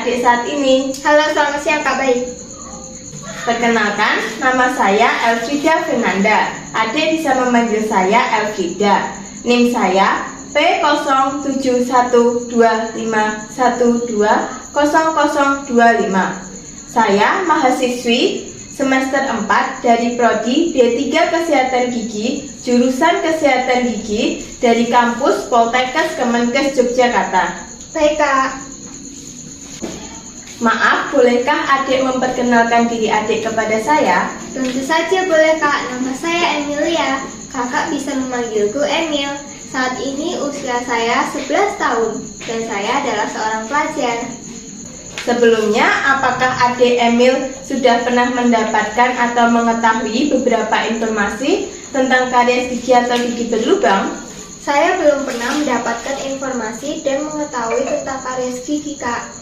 adik saat ini? Halo, selamat siang Kak. Baik. Perkenalkan, nama saya Elfrida Fernanda. Adik bisa memanggil saya Elfrida. NIM saya P071251200025. Saya mahasiswi semester 4 dari Prodi D3 Kesehatan Gigi, jurusan Kesehatan Gigi dari kampus Poltekkes Kemenkes Yogyakarta. Baik Kak. Maaf, bolehkah adik memperkenalkan diri adik kepada saya? Tentu saja boleh Kak. Nama saya Emilia. Kakak bisa memanggilku Emil. Saat ini usia saya 11 tahun dan saya adalah seorang pelajar. Sebelumnya, apakah adik Emil sudah pernah mendapatkan atau mengetahui beberapa informasi tentang karies gigi atau gigi berlubang? Saya belum pernah mendapatkan informasi dan mengetahui tentang karies gigi Kak.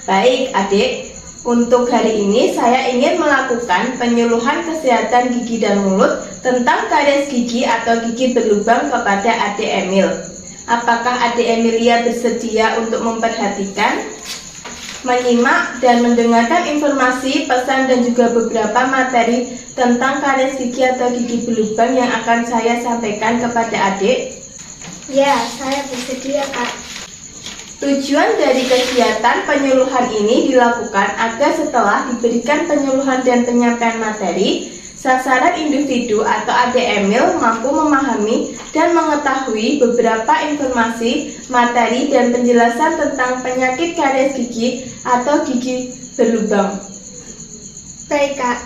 Baik adik, untuk hari ini saya ingin melakukan penyuluhan kesehatan gigi dan mulut tentang karies gigi atau gigi berlubang kepada adik Emil. Apakah adik Emilia bersedia untuk memperhatikan, menyimak dan mendengarkan informasi, pesan dan juga beberapa materi tentang karies gigi atau gigi berlubang yang akan saya sampaikan kepada adik? Ya, saya bersedia Kak. Tujuan dari kegiatan penyuluhan ini dilakukan agar setelah diberikan penyuluhan dan penyampaian materi, sasaran individu atau adik Emil mampu memahami dan mengetahui beberapa informasi, materi, dan penjelasan tentang penyakit karies gigi atau gigi berlubang. Baik Kak.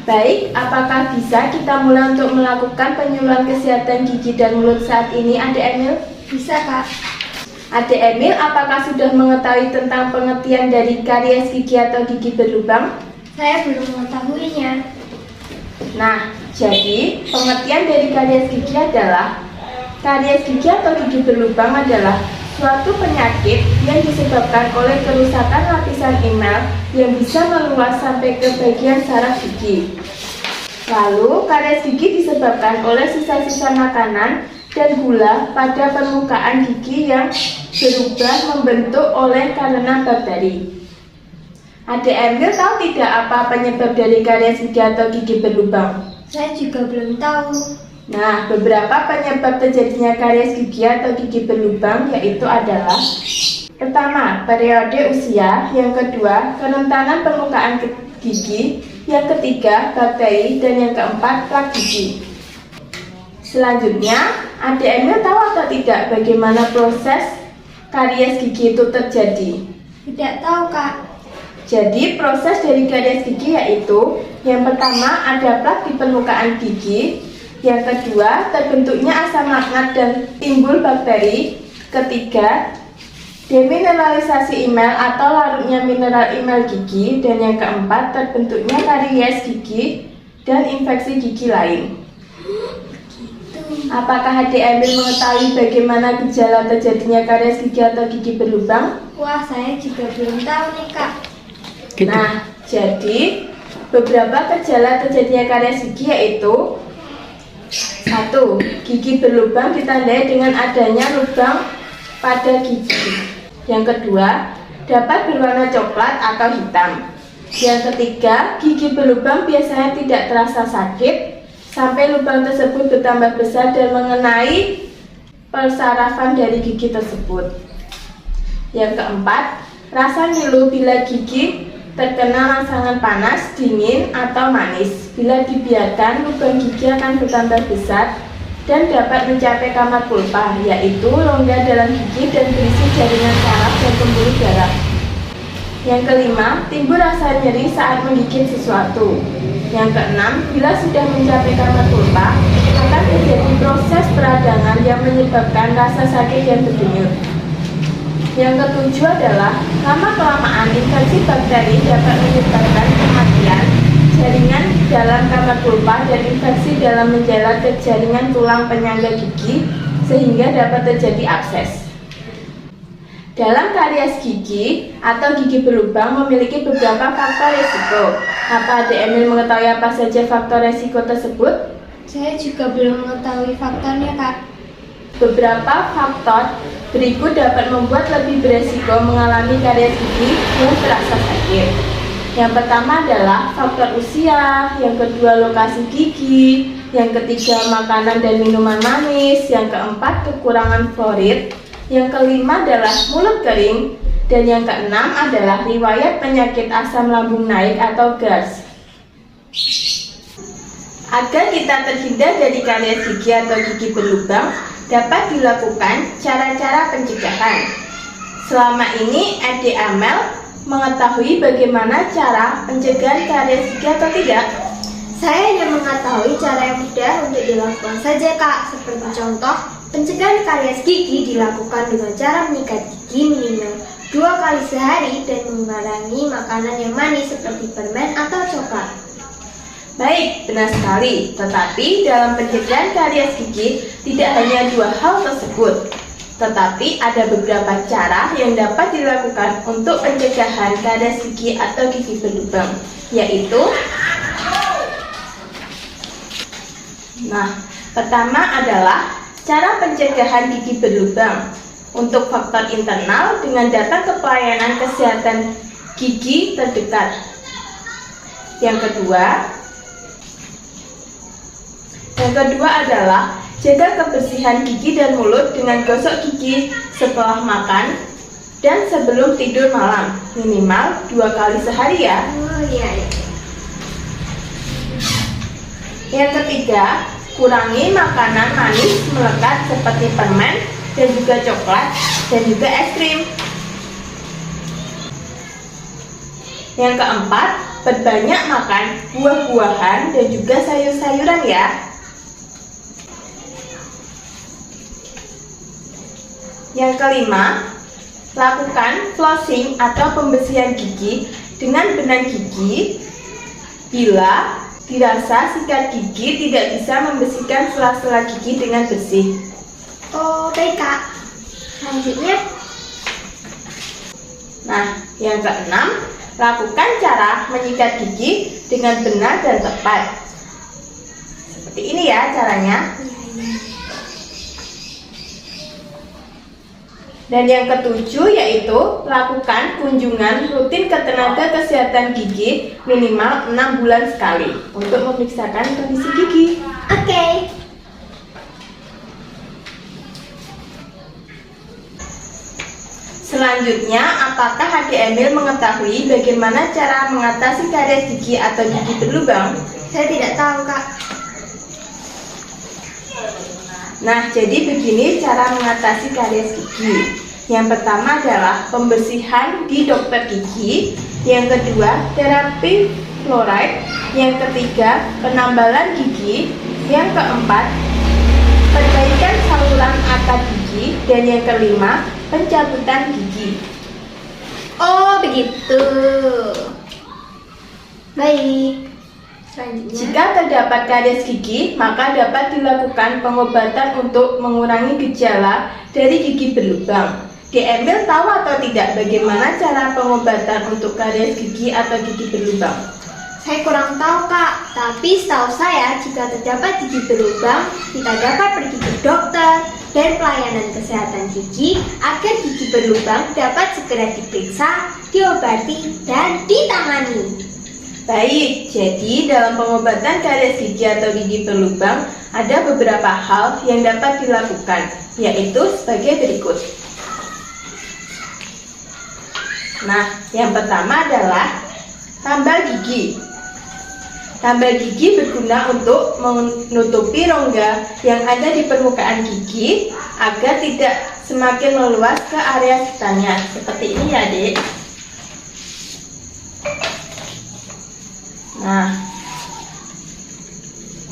Baik, apakah bisa kita mulai untuk melakukan penyuluhan kesehatan gigi dan mulut saat ini, adik Emil? Bisa Kak. Adik Emil, apakah sudah mengetahui tentang pengertian dari karies gigi atau gigi berlubang? Saya belum mengetahuinya. Nah, jadi pengertian dari karies gigi adalah karies gigi atau gigi berlubang adalah suatu penyakit yang disebabkan oleh kerusakan lapisan enamel yang bisa meluas sampai ke bagian saraf gigi. Lalu, karies gigi disebabkan oleh sisa-sisa makanan dan gula pada permukaan gigi yang berubah membentuk oleh karena bakteri. Adik Emil tahu tidak apa penyebab dari karies gigi atau gigi berlubang? Saya juga belum tahu. Nah, beberapa penyebab terjadinya karies gigi atau gigi berlubang yaitu adalah: pertama, periode usia; yang kedua, kerentanan permukaan gigi; yang ketiga, bakteri; dan yang keempat, plak gigi. Selanjutnya, adik Emil tahu atau tidak bagaimana proses karies gigi itu terjadi? Tidak tahu Kak. Jadi, proses dari karies gigi yaitu: yang pertama, ada plak di permukaan gigi; yang kedua, terbentuknya asam laknat dan timbul bakteri; ketiga, demineralisasi enamel atau larutnya mineral enamel gigi; dan yang keempat, terbentuknya karies gigi dan infeksi gigi lain. Apakah adik Emil mengetahui bagaimana gejala terjadinya karies gigi atau gigi berlubang? Wah, saya juga belum tahu nih Kak. Nah, jadi beberapa gejala terjadinya karies gigi yaitu: 1. Gigi berlubang ditandai dengan adanya lubang pada gigi. Yang kedua, dapat berwarna coklat atau hitam. Yang ketiga, gigi berlubang biasanya tidak terasa sakit sampai lubang tersebut bertambah besar dan mengenai persarafan dari gigi tersebut. Yang keempat, rasa ngilu bila gigi terkena rangsangan panas, dingin, atau manis. Bila dibiarkan, lubang gigi akan bertambah besar dan dapat mencapai kamar pulpa, yaitu rongga dalam gigi dan berisi jaringan saraf dan pembuluh darah. Yang kelima, timbul rasa nyeri saat menggigit sesuatu. Yang keenam, bila sudah mencapai kamar pulpa, akan terjadi proses peradangan yang menyebabkan rasa sakit yang berdenyut. Yang ketujuh adalah, lama-kelamaan infeksi bakteri dapat menyebabkan kematian jaringan dalam kamar pulpa dan infeksi dalam menjalar ke jaringan tulang penyangga gigi sehingga dapat terjadi abses. Dalam karies gigi atau gigi berlubang memiliki beberapa faktor risiko. Apa adik Emil mengetahui apa saja faktor risiko tersebut? Saya juga belum mengetahui faktornya Kak. Beberapa faktor Berikut dapat membuat lebih beresiko mengalami karies gigi yang terasa sakit. Yang pertama adalah faktor usia, yang kedua lokasi gigi, yang ketiga makanan dan minuman manis, yang keempat kekurangan fluorid, yang kelima adalah mulut kering, dan yang keenam adalah riwayat penyakit asam lambung naik atau GAS. Agar kita terhindar dari karies gigi atau gigi berlubang, dapat dilakukan cara-cara pencegahan. Selama ini Adik Amel mengetahui bagaimana cara pencegahan karies gigi atau tidak? Saya hanya mengetahui cara yang mudah untuk dilakukan saja, Kak. Seperti contoh, pencegahan karies gigi dilakukan dengan cara menyikat gigi minimal 2 kali sehari dan mengurangi makanan yang manis seperti permen atau coklat. Baik, benar sekali. Tetapi dalam pencegahan karies gigi tidak hanya 2 hal tersebut, tetapi ada beberapa cara yang dapat dilakukan untuk pencegahan karies gigi atau gigi berlubang, yaitu pertama adalah cara pencegahan gigi berlubang untuk faktor internal dengan datang ke pelayanan kesehatan gigi terdekat. Yang kedua adalah jaga kebersihan gigi dan mulut dengan gosok gigi setelah makan dan sebelum tidur malam, minimal 2 kali sehari ya. Oh iya. Yang ketiga, kurangi makanan manis melekat seperti permen dan juga coklat dan juga es krim. Yang keempat, perbanyak makan buah-buahan dan juga sayur-sayuran ya. Yang kelima, lakukan flossing atau pembersihan gigi dengan benang gigi bila dirasa sikat gigi tidak bisa membersihkan sela-sela gigi dengan bersih. Oh, baik, Kak. Selanjutnya, yang keenam, lakukan cara menyikat gigi dengan benar dan tepat. Seperti ini ya caranya. Dan yang ketujuh yaitu lakukan kunjungan rutin ke tenaga kesehatan gigi minimal 6 bulan sekali untuk memeriksakan kondisi gigi. Oke. Selanjutnya, apakah Adik Emil mengetahui bagaimana cara mengatasi karies gigi atau gigi berlubang? Saya tidak tahu, Kak. Jadi begini cara mengatasi karies gigi. Yang pertama adalah pembersihan di dokter gigi. Yang kedua, terapi fluoride. Yang ketiga, penambalan gigi. Yang keempat, perbaikan saluran akar gigi. Dan yang kelima, pencabutan gigi. Oh, begitu. Baik. Selanjutnya, Jika terdapat karies gigi, maka dapat dilakukan pengobatan untuk mengurangi gejala dari gigi berlubang. Emil tahu atau tidak bagaimana cara pengobatan untuk karies gigi atau gigi berlubang? saya kurang tahu, Kak. Tapi setahu saya, jika terdapat gigi berlubang, kita dapat pergi ke dokter dan pelayanan kesehatan gigi agar gigi berlubang dapat segera diperiksa, diobati, dan ditangani. Baik, jadi dalam pengobatan karies gigi atau gigi berlubang ada beberapa hal yang dapat dilakukan, yaitu sebagai berikut. Yang pertama adalah tambal gigi. Tambal gigi berguna untuk menutupi rongga yang ada di permukaan gigi agar tidak semakin meluas ke area sisanya. Seperti ini ya, Dek.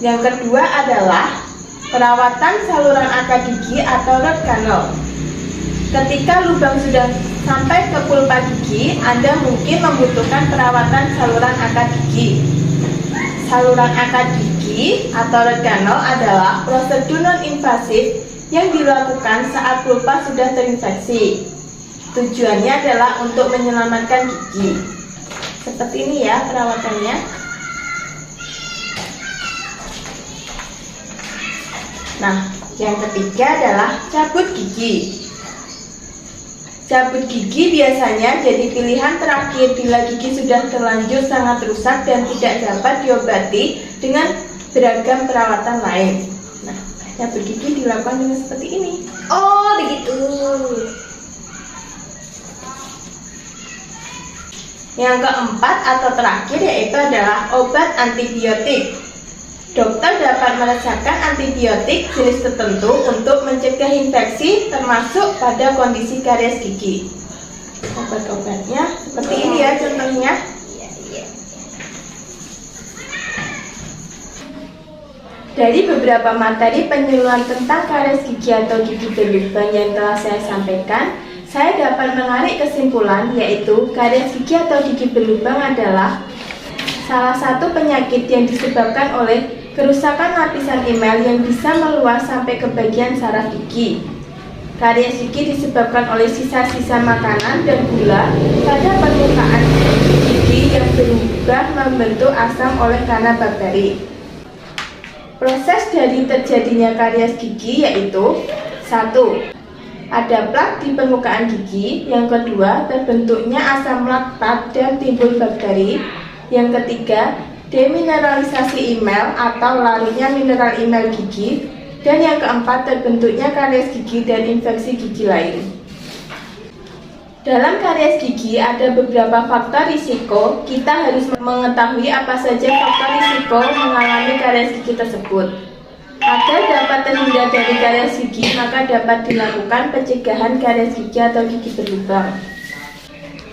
Yang kedua adalah perawatan saluran akar gigi atau root canal. Ketika lubang sudah sampai ke pulpa gigi, Anda mungkin membutuhkan perawatan saluran akar gigi. Saluran akar gigi atau root canal adalah prosedur non-invasif yang dilakukan saat pulpa sudah terinfeksi. Tujuannya adalah untuk menyelamatkan gigi. Seperti ini ya perawatannya. Yang ketiga adalah cabut gigi. Cabut gigi biasanya jadi pilihan terakhir bila gigi sudah terlanjur sangat rusak dan tidak dapat diobati dengan beragam perawatan lain. Nah, cabut gigi dilakukan dengan seperti ini. Oh, begitu. Yang keempat atau terakhir yaitu adalah obat antibiotik. Dokter dapat meresepkan antibiotik jenis tertentu untuk mencegah infeksi termasuk pada kondisi karies gigi. Obat-obatnya seperti ini ya contohnya. Dari beberapa materi penyuluhan tentang karies gigi atau gigi berlubang yang telah saya sampaikan, saya dapat menarik kesimpulan yaitu karies gigi atau gigi berlubang adalah salah satu penyakit yang disebabkan oleh kerusakan lapisan enamel yang bisa meluas sampai ke bagian saraf gigi. Karies gigi disebabkan oleh sisa-sisa makanan dan gula pada permukaan gigi yang berubah membentuk asam oleh karena bakteri. Proses dari terjadinya karies gigi yaitu 1. Ada plak di permukaan gigi. Yang kedua, terbentuknya asam laktat dan timbul bakteri. Yang ketiga, demineralisasi enamel atau larutnya mineral enamel gigi. Dan yang keempat, terbentuknya karies gigi dan infeksi gigi lain. Dalam karies gigi ada beberapa faktor risiko. Kita harus mengetahui apa saja faktor risiko mengalami karies gigi tersebut. Agar dapat terhindar dari karies gigi, maka dapat dilakukan pencegahan karies gigi atau gigi berlubang.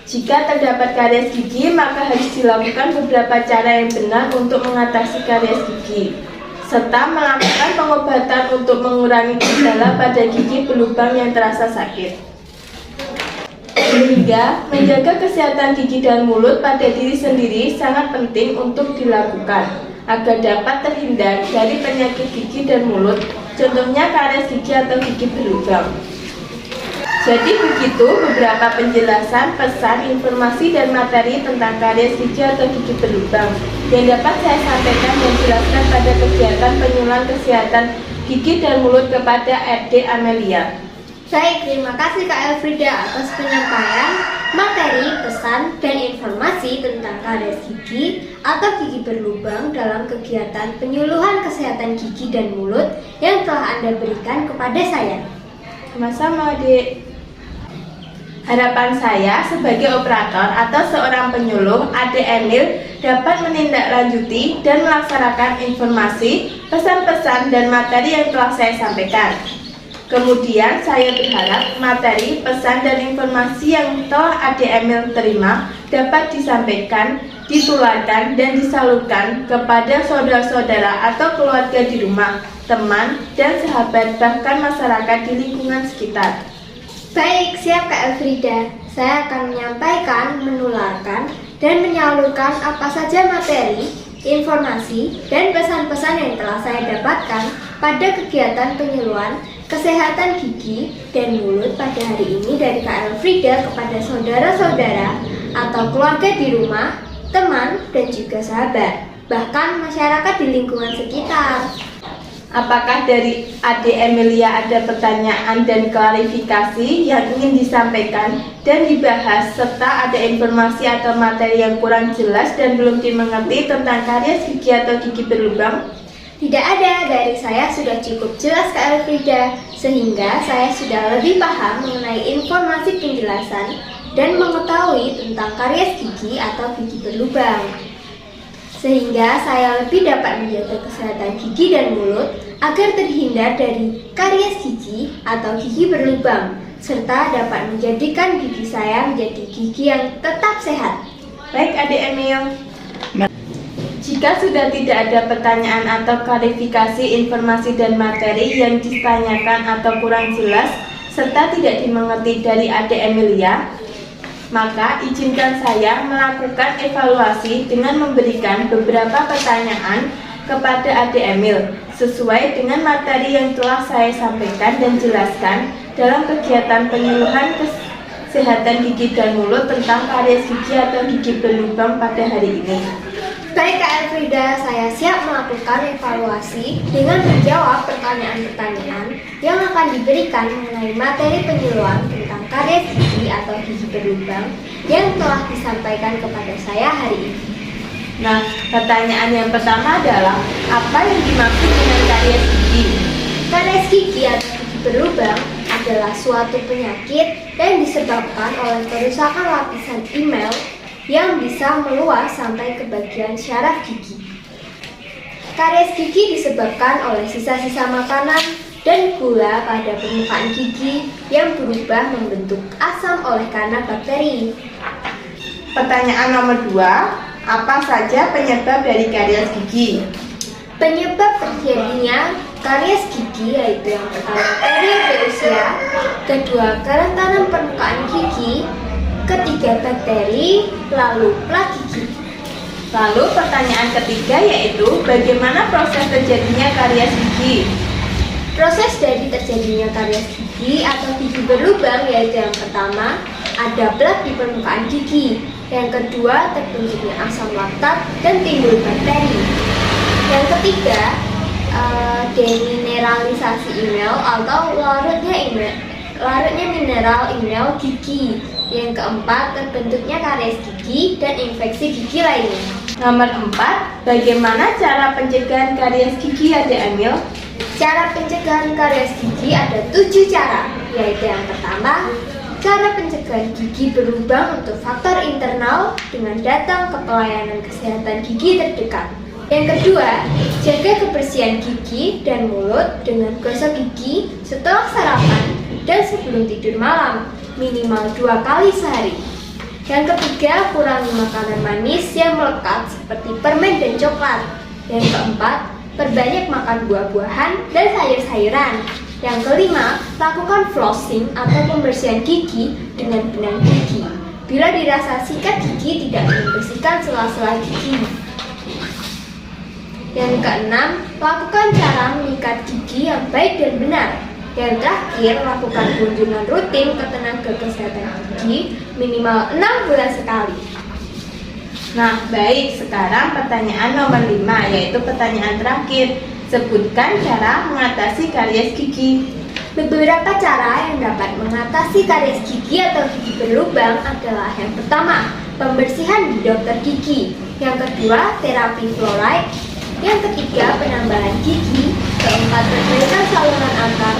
Jika terdapat karies gigi, maka harus dilakukan beberapa cara yang benar untuk mengatasi karies gigi, serta melakukan pengobatan untuk mengurangi gejala pada gigi berlubang yang terasa sakit. Sehingga, menjaga kesehatan gigi dan mulut pada diri sendiri sangat penting untuk dilakukan, agar dapat terhindar dari penyakit gigi dan mulut, contohnya karies gigi atau gigi berlubang. Jadi begitu beberapa penjelasan, pesan, informasi, dan materi tentang karies gigi atau gigi berlubang yang dapat saya sampaikan dan jelaskan pada kegiatan penyuluhan kesehatan gigi dan mulut kepada Adik Amelia. Baik, terima kasih Kak Elfrida atas penyampaian materi, pesan, dan informasi tentang karies gigi atau gigi berlubang dalam kegiatan penyuluhan kesehatan gigi dan mulut yang telah Anda berikan kepada saya. Sama-sama, Adik. Harapan saya sebagai operator atau seorang penyuluh, Adik Emil dapat menindaklanjuti dan melaksanakan informasi, pesan-pesan, dan materi yang telah saya sampaikan. Kemudian saya berharap materi, pesan, dan informasi yang telah Adik Emil terima dapat disampaikan, ditularkan, dan disalurkan kepada saudara-saudara atau keluarga di rumah, teman, dan sahabat, bahkan masyarakat di lingkungan sekitar. Baik, siap Kak Elfrida. Saya akan menyampaikan, menularkan, dan menyalurkan apa saja materi, informasi, dan pesan-pesan yang telah saya dapatkan pada kegiatan penyuluhan kesehatan gigi dan mulut pada hari ini dari Kak Elfrida kepada saudara-saudara atau keluarga di rumah, teman, dan juga sahabat, bahkan masyarakat di lingkungan sekitar. Apakah dari Adik Emilia ada pertanyaan dan klarifikasi yang ingin disampaikan dan dibahas, serta ada informasi atau materi yang kurang jelas dan belum dimengerti tentang karies gigi atau gigi berlubang? Tidak ada, dari saya sudah cukup jelas Kak Elfrida, sehingga saya sudah lebih paham mengenai informasi penjelasan dan mengetahui tentang karies gigi atau gigi berlubang. Sehingga saya lebih dapat menjaga kesehatan gigi dan mulut agar terhindar dari karies gigi atau gigi berlubang, serta dapat menjadikan gigi saya menjadi gigi yang tetap sehat. Baik Adik Emil, jika sudah tidak ada pertanyaan atau klarifikasi informasi dan materi yang ditanyakan atau kurang jelas serta tidak dimengerti dari Adik Emilia, maka izinkan saya melakukan evaluasi dengan memberikan beberapa pertanyaan kepada Adik Emil sesuai dengan materi yang telah saya sampaikan dan jelaskan dalam kegiatan penyuluhan kesehatan gigi dan mulut tentang karies gigi atau gigi berlubang pada hari ini. Baik Kak Elfrida, saya siap melakukan evaluasi dengan menjawab pertanyaan-pertanyaan yang akan diberikan mengenai materi penyuluhan tentang karies gigi atau gigi berlubang yang telah disampaikan kepada saya hari ini. Nah, pertanyaan yang pertama adalah apa yang dimaksud dengan karies gigi? Karies gigi atau gigi berlubang adalah suatu penyakit yang disebabkan oleh kerusakan lapisan enamel yang bisa meluas sampai ke bagian syaraf gigi. Karies gigi disebabkan oleh sisa-sisa makanan dan gula pada permukaan gigi yang berubah membentuk asam oleh karena bakteri. Pertanyaan nomor 2, apa saja penyebab dari karies gigi? Penyebab terjadinya karies gigi yaitu yang pertama periode usia, kedua kerentanan permukaan gigi, ketiga bakteri, lalu plak gigi. Lalu pertanyaan ketiga yaitu bagaimana proses terjadinya karies gigi? Proses dari terjadinya karies gigi atau gigi berlubang yaitu yang pertama ada plak di permukaan gigi, yang kedua terbentuknya asam laktat dan timbul bakteri, yang ketiga demineralisasi enamel atau larutnya mineral enamel gigi, yang keempat terbentuknya karies gigi dan infeksi gigi lainnya. Nomor 4, bagaimana cara pencegahan karies gigi Adik Emil? Cara pencegahan karies gigi ada 7 cara, yaitu yang pertama, cara pencegahan gigi berlubang untuk faktor internal dengan datang ke pelayanan kesehatan gigi terdekat. Yang kedua, jaga kebersihan gigi dan mulut dengan gosok gigi setelah sarapan dan sebelum tidur malam, minimal 2 kali sehari. Yang ketiga, kurangi makanan manis yang melekat seperti permen dan coklat. Yang keempat, perbanyak makan buah-buahan dan sayur-sayuran. Yang kelima, lakukan flossing atau pembersihan gigi dengan benang gigi. Bila dirasa sikat gigi tidak membersihkan sela-sela gigi. Yang keenam, lakukan cara mengikat gigi yang baik dan benar. Yang terakhir, lakukan kunjungan rutin ke tenaga kesehatan gigi minimal 6 bulan sekali. Nah, baik, sekarang pertanyaan nomor 5, yaitu pertanyaan terakhir. Sebutkan cara mengatasi karies gigi. Beberapa cara yang dapat mengatasi karies gigi atau gigi berlubang adalah yang pertama, pembersihan di dokter gigi. Yang kedua, terapi fluoride. Yang ketiga, penambahan gigi. Keempat, perbaikan saluran antar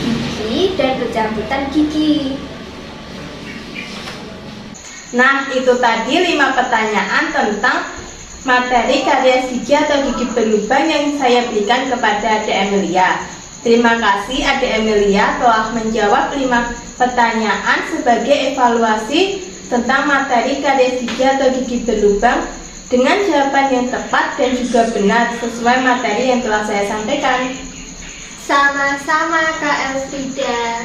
gigi dan pencabutan gigi. Nah, itu tadi 5 pertanyaan tentang materi karies gigi atau gigi berlubang yang saya berikan kepada Adik Emilia. Terima kasih Adik Emilia telah menjawab 5 pertanyaan sebagai evaluasi tentang materi karies gigi atau gigi berlubang dengan jawaban yang tepat dan juga benar sesuai materi yang telah saya sampaikan. Sama-sama Kak Elfrida.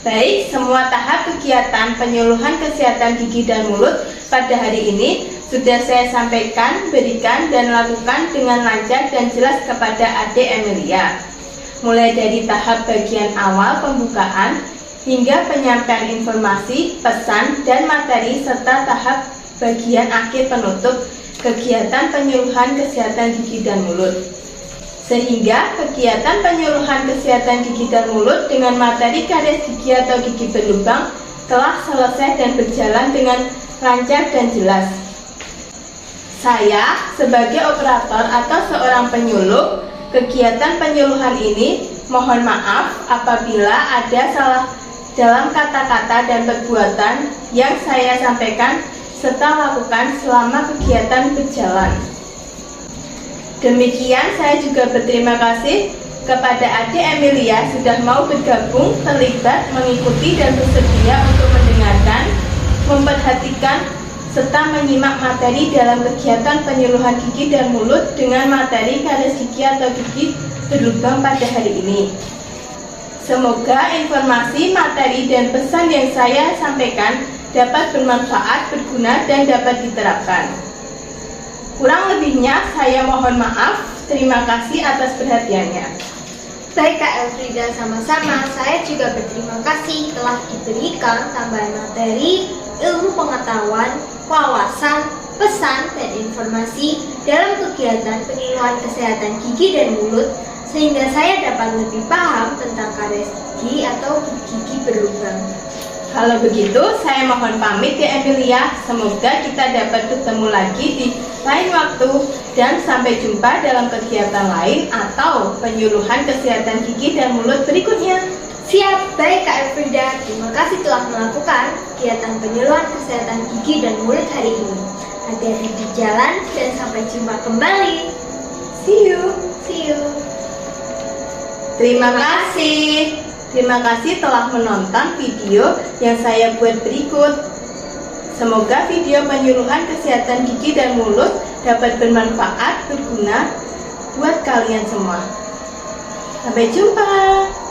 Baik, semua tahap kegiatan penyuluhan kesehatan gigi dan mulut pada hari ini sudah saya sampaikan, berikan, dan lakukan dengan lancar dan jelas kepada Adik Emilia. Mulai dari tahap bagian awal pembukaan hingga penyampaian informasi, pesan, dan materi serta tahap bagian akhir penutup kegiatan penyuluhan kesehatan gigi dan mulut. Sehingga kegiatan penyuluhan kesehatan gigi dan mulut dengan materi karies gigi atau gigi berlubang telah selesai dan berjalan dengan lancar dan jelas. Saya sebagai operator atau seorang penyuluh kegiatan penyuluhan ini mohon maaf apabila ada salah dalam kata-kata dan perbuatan yang saya sampaikan serta lakukan selama kegiatan berjalan. Demikian saya juga berterima kasih kepada Adik Emilia sudah mau bergabung, terlibat, mengikuti dan bersedia untuk mendengarkan, memperhatikan, serta menyimak materi dalam kegiatan penyuluhan gigi dan mulut dengan materi karies gigi atau gigi berlubang pada hari ini. Semoga informasi, materi, dan pesan yang saya sampaikan dapat bermanfaat, berguna, dan dapat diterapkan. Kurang lebihnya saya mohon maaf. Terima kasih atas perhatiannya. Baik Kak Elfrida, sama-sama. Saya juga berterima kasih telah diberikan tambahan materi, ilmu pengetahuan, wawasan, pesan, dan informasi dalam kegiatan penyuluhan kesehatan gigi dan mulut, sehingga saya dapat lebih paham tentang karies gigi atau gigi berlubang. Kalau begitu, saya mohon pamit ya Emilia. Semoga kita dapat ketemu lagi di lain waktu dan sampai jumpa dalam kegiatan lain atau penyuluhan kesehatan gigi dan mulut berikutnya. Siap, baik Kak Elfrida. Terima kasih telah melakukan kegiatan penyuluhan kesehatan gigi dan mulut hari ini. Hati-hati di jalan dan sampai jumpa kembali. See you. See you. Terima kasih. Terima kasih telah menonton video yang saya buat berikut. Semoga video penyuluhan kesehatan gigi dan mulut dapat bermanfaat, berguna buat kalian semua. Sampai jumpa.